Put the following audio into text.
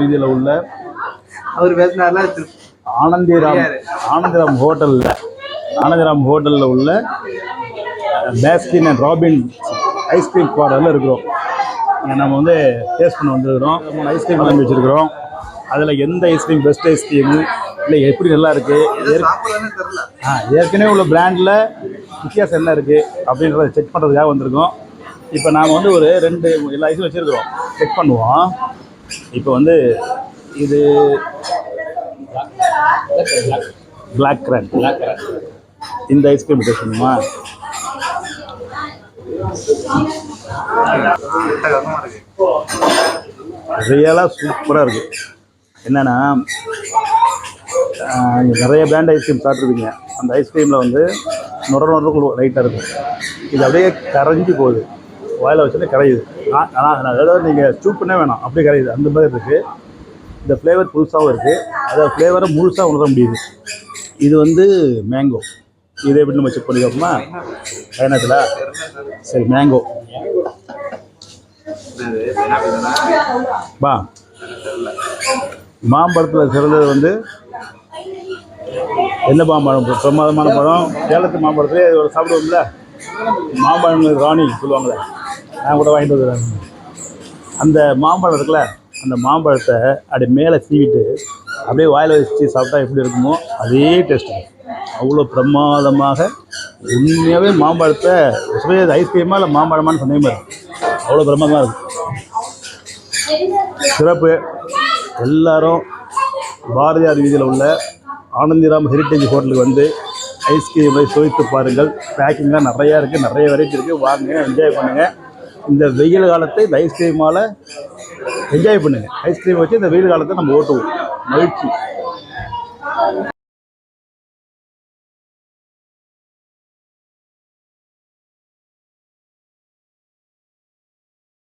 வீதியில் உள்ள அவர் பேசினார்ல ஆனந்திராம் ஹோட்டலில் உள்ள பேஸ்கின் அண்ட் ராபின் ஐஸ்கிரீம் பார்லரில் இருக்கிறோம். நம்ம வந்து டேஸ்ட் பண்ண வந்துருக்கிறோம். 3 ஐஸ்கிரீம் வாங்கி வச்சுருக்கிறோம். அதில் எந்த ஐஸ்கிரீம் பெஸ்ட் ஐஸ்கிரீமு இல்லை எப்படி நல்லா இருக்குது, ஏற்கனவே உள்ள பிராண்டில் வித்தியாசம் என்ன இருக்குது அப்படின்றத செக் பண்ணுறதுக்காக வந்திருக்கோம். இப்போ நாம் வந்து ஒரு 2 எல்லா ஐஸ்கிரீம் வச்சுருக்கிறோம், செக் பண்ணுவோம். இப்போ வந்து இது பிளாக் கரண்ட் இந்த ஐஸ்கிரீம் டேஸ்ட் பண்ணுமா? ரியலாக சூப்பராக இருக்குது. என்னென்னா நிறைய பிராண்ட் ஐஸ்கிரீம் சாப்பிட்ருப்பீங்க. அந்த ஐஸ்கிரீமில் வந்து நுர லைட்டாக இருக்கும். இது அப்படியே கரைஞ்சி போகுது, வாயில் வச்சுட்டு கரையுது. ஆனால் அதாவது நீங்கள் சூப் பண்ணே வேணாம், அப்படியே கரையுது. அந்த மாதிரி இருக்குது. இந்த ஃப்ளேவர் புதுசாகவும் இருக்குது. அதை ஃப்ளேவரை முழுசாக உணர முடியுது. இது வந்து மேங்கோ. இதை எப்படி நம்ம செக் பண்ணிக்கோமா? பயணத்தில் சரி மேங்கோ பா. மாம்பழத்தில் சிறந்தது வந்து என்ன மாம்பழம்? பிரமாதமான பழம். சேலத்து மாம்பழத்துலேயே ஒரு சாப்பிடுவோம்ல, மாம்பழம் ராணி சொல்லுவாங்களே, நான் கூட வாங்கிட்டு வந்துடுறேன். அந்த மாம்பழம் இருக்குல்ல, அந்த மாம்பழத்தை அப்படியே மேலே சீவிட்டு அப்படியே வாயில் வச்சு சாப்பிட்டா எப்படி இருக்குமோ அதே டேஸ்ட்டு. அவ்வளோ பிரமாதமாக உண்மையாகவே மாம்பழத்தை சுவையது ஐஸ்கிரீமாக இல்லை மாம்பழமானு சொன்ன மாதிரி அவ்வளோ பிரமாதமாக இருக்கும். சிறப்பு. எல்லாரும் பாரதியார் வீதியில் உள்ள ஆனந்திராம் ஹெரிட்டேஜ் ஹோட்டலுக்கு வந்து ஐஸ்கிரீமை சுவைத்து பாருங்கள். பேக்கிங்லாம் நிறையா இருக்குது, நிறைய வெரைட்டி இருக்குது. வாங்க, என்ஜாய் பண்ணுங்கள். இந்த வெயில் காலத்தை இந்த ஐஸ்கிரீமால் என்ஜாய் பண்ணுங்கள். ஐஸ்கிரீம் வச்சு இந்த வெயில் காலத்தை நம்ம ஓட்டுவோம். மகிழ்ச்சி.